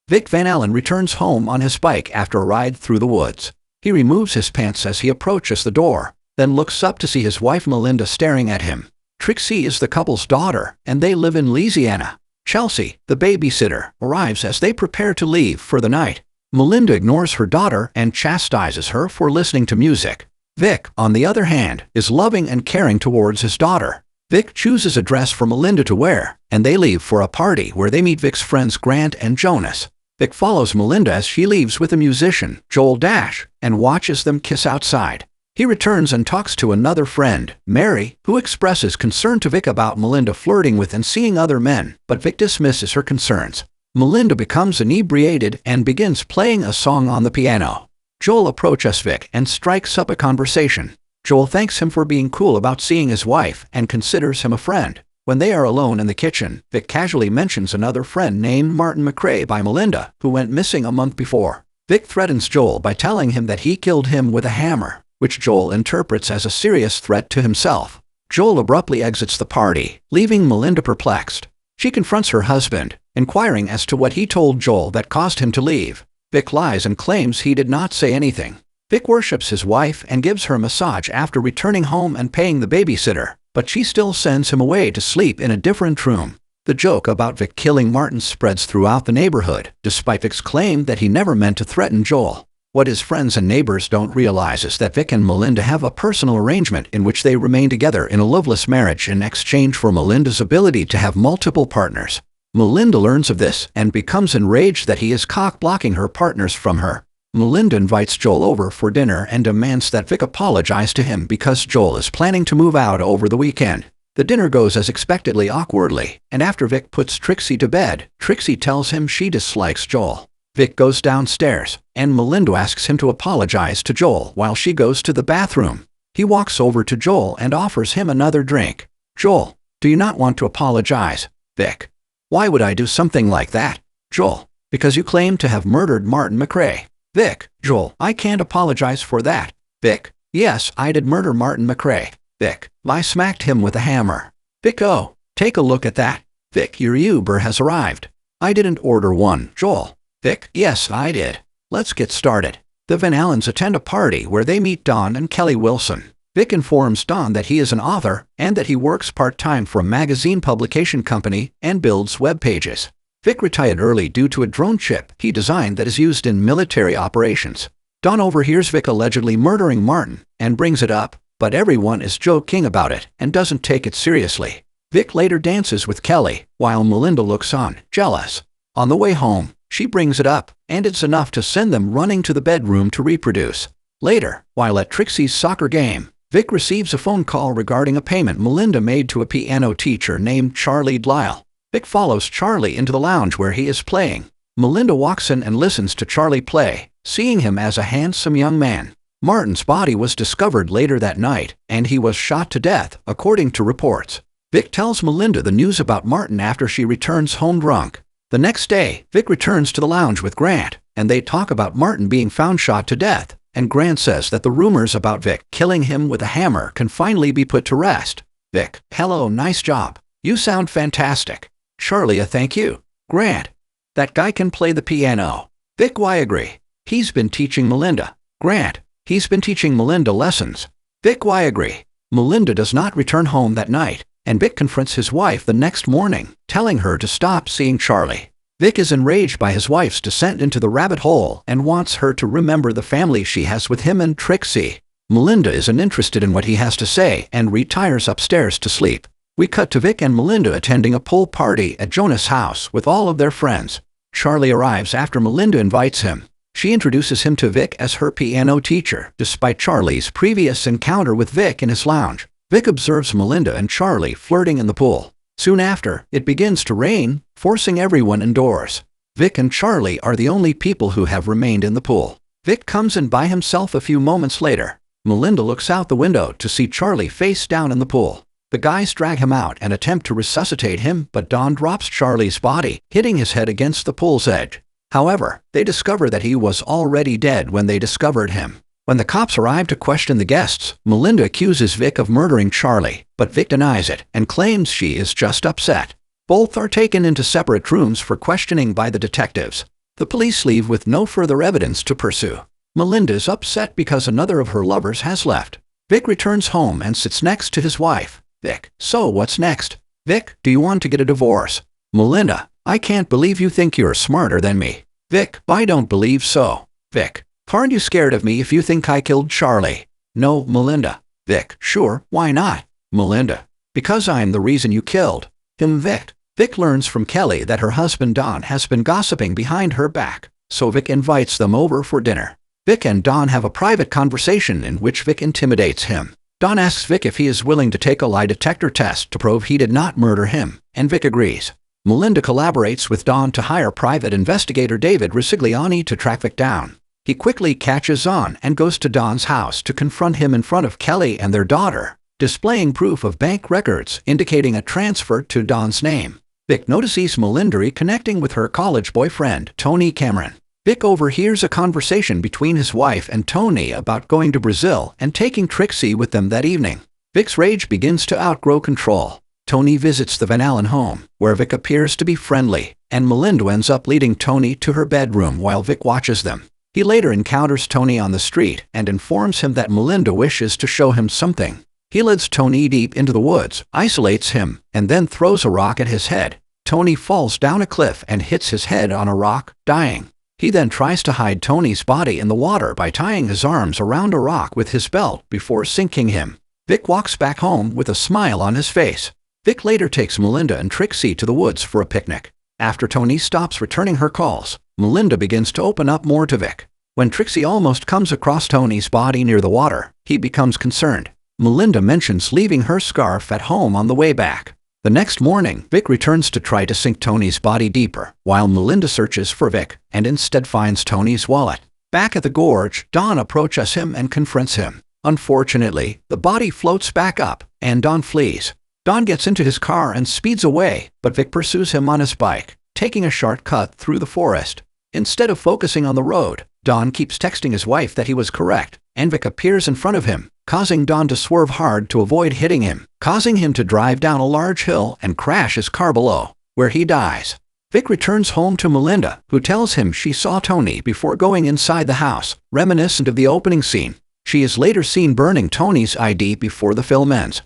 Vic Van Allen returns home on his bike after a ride through the woods. He removes his pants as he approaches the door, then looks up to see his wife Melinda staring at him. Trixie is the couple's daughter, and they live in Louisiana. Chelsea, the babysitter, arrives as they prepare to leave for the night. Melinda ignores her daughter and chastises her for listening to music. Vic, on the other hand, is loving and caring towards his daughter. Vic chooses a dress for Melinda to wear, and they leave for a party where they meet Vic's friends Grant and Jonas. Vic follows Melinda as she leaves with the musician, Joel Dash, and watches them kiss outside. He returns and talks to another friend, Mary, who expresses concern to Vic about Melinda flirting with and seeing other men, but Vic dismisses her concerns. Melinda becomes inebriated and begins playing a song on the piano. Joel approaches Vic and strikes up a conversation. Joel thanks him for being cool about seeing his wife and considers him a friend. When they are alone in the kitchen, Vic casually mentions another friend named Martin McRae by Melinda, who went missing a month before. Vic threatens Joel by telling him that he killed him with a hammer, which Joel interprets as a serious threat to himself. Joel abruptly exits the party, leaving Melinda perplexed. She confronts her husband, inquiring as to what he told Joel that caused him to leave. Vic lies and claims he did not say anything. Vic worships his wife and gives her a massage after returning home and paying the babysitter, but she still sends him away to sleep in a different room. The joke about Vic killing Martin spreads throughout the neighborhood, despite Vic's claim that he never meant to threaten Joel. What his friends and neighbors don't realize is that Vic and Melinda have a personal arrangement in which they remain together in a loveless marriage in exchange for Melinda's ability to have multiple partners. Melinda learns of this and becomes enraged that he is cock-blocking her partners from her. Melinda invites Joel over for dinner and demands that Vic apologize to him because Joel is planning to move out over the weekend. The dinner goes as expectedly awkwardly, and after Vic puts Trixie to bed, Trixie tells him she dislikes Joel. Vic goes downstairs, and Melinda asks him to apologize to Joel while she goes to the bathroom. He walks over to Joel and offers him another drink. Joel, do you not want to apologize? Vic, why would I do something like that? Joel, because you claim to have murdered Martin McRae. Vic, Joel, I can't apologize for that. Vic, yes, I did murder Martin McRae. Vic, I smacked him with a hammer. Vic, oh, take a look at that. Vic, your Uber has arrived. I didn't order one. Joel, Vic, yes, I did. Let's get started. The Van Allens attend a party where they meet Don and Kelly Wilson. Vic informs Don that he is an author and that he works part-time for a magazine publication company and builds web pages. Vic retired early due to a drone chip he designed that is used in military operations. Don overhears Vic allegedly murdering Martin and brings it up, but everyone is joking about it and doesn't take it seriously. Vic later dances with Kelly, while Melinda looks on, jealous. On the way home, she brings it up, and it's enough to send them running to the bedroom to reproduce. Later, while at Trixie's soccer game, Vic receives a phone call regarding a payment Melinda made to a piano teacher named Charlie Lyle. Vic follows Charlie into the lounge where he is playing. Melinda walks in and listens to Charlie play, seeing him as a handsome young man. Martin's body was discovered later that night, and he was shot to death, according to reports. Vic tells Melinda the news about Martin after she returns home drunk. The next day, Vic returns to the lounge with Grant, and they talk about Martin being found shot to death, and Grant says that the rumors about Vic killing him with a hammer can finally be put to rest. Vic, hello, nice job. You sound fantastic. Charlie, thank you. Grant, that guy can play the piano. Vic, why agree. He's been teaching Melinda. Grant, he's been teaching Melinda lessons. Vic, why agree. Melinda does not return home that night, and Vic confronts his wife the next morning, telling her to stop seeing Charlie. Vic is enraged by his wife's descent into the rabbit hole and wants her to remember the family she has with him and Trixie. Melinda isn't interested in what he has to say and retires upstairs to sleep. We cut to Vic and Melinda attending a pool party at Jonas' house with all of their friends. Charlie arrives after Melinda invites him. She introduces him to Vic as her piano teacher, despite Charlie's previous encounter with Vic in his lounge. Vic observes Melinda and Charlie flirting in the pool. Soon after, it begins to rain, forcing everyone indoors. Vic and Charlie are the only people who have remained in the pool. Vic comes in by himself a few moments later. Melinda looks out the window to see Charlie face down in the pool. The guys drag him out and attempt to resuscitate him, but Don drops Charlie's body, hitting his head against the pool's edge. However, they discover that he was already dead when they discovered him. When the cops arrive to question the guests, Melinda accuses Vic of murdering Charlie, but Vic denies it and claims she is just upset. Both are taken into separate rooms for questioning by the detectives. The police leave with no further evidence to pursue. Melinda's upset because another of her lovers has left. Vic returns home and sits next to his wife. Vic, so what's next? Vic, do you want to get a divorce? Melinda, I can't believe you think you're smarter than me. Vic, I don't believe so. Vic, aren't you scared of me if you think I killed Charlie? No, Melinda. Vic, sure, why not? Melinda, because I'm the reason you killed him. Vic. Vic learns from Kelly that her husband Don has been gossiping behind her back, so Vic invites them over for dinner. Vic and Don have a private conversation in which Vic intimidates him. Don asks Vic if he is willing to take a lie detector test to prove he did not murder him, and Vic agrees. Melinda collaborates with Don to hire private investigator David Risigliani to track Vic down. He quickly catches on and goes to Don's house to confront him in front of Kelly and their daughter, displaying proof of bank records indicating a transfer to Don's name. Vic notices Melinda reconnecting with her college boyfriend, Tony Cameron. Vic overhears a conversation between his wife and Tony about going to Brazil and taking Trixie with them that evening. Vic's rage begins to outgrow control. Tony visits the Van Allen home, where Vic appears to be friendly, and Melinda ends up leading Tony to her bedroom while Vic watches them. He later encounters Tony on the street and informs him that Melinda wishes to show him something. He leads Tony deep into the woods, isolates him, and then throws a rock at his head. Tony falls down a cliff and hits his head on a rock, dying. He then tries to hide Tony's body in the water by tying his arms around a rock with his belt before sinking him. Vic walks back home with a smile on his face. Vic later takes Melinda and Trixie to the woods for a picnic. After Tony stops returning her calls, Melinda begins to open up more to Vic. When Trixie almost comes across Tony's body near the water, he becomes concerned. Melinda mentions leaving her scarf at home on the way back. The next morning, Vic returns to try to sink Tony's body deeper, while Melinda searches for Vic and instead finds Tony's wallet. Back at the gorge, Don approaches him and confronts him. Unfortunately, the body floats back up, and Don flees. Don gets into his car and speeds away, but Vic pursues him on his bike, taking a shortcut through the forest. Instead of focusing on the road, Don keeps texting his wife that he was correct, and Vic appears in front of him, causing Don to swerve hard to avoid hitting him, causing him to drive down a large hill and crash his car below, where he dies. Vic returns home to Melinda, who tells him she saw Tony before going inside the house, reminiscent of the opening scene. She is later seen burning Tony's ID before the film ends.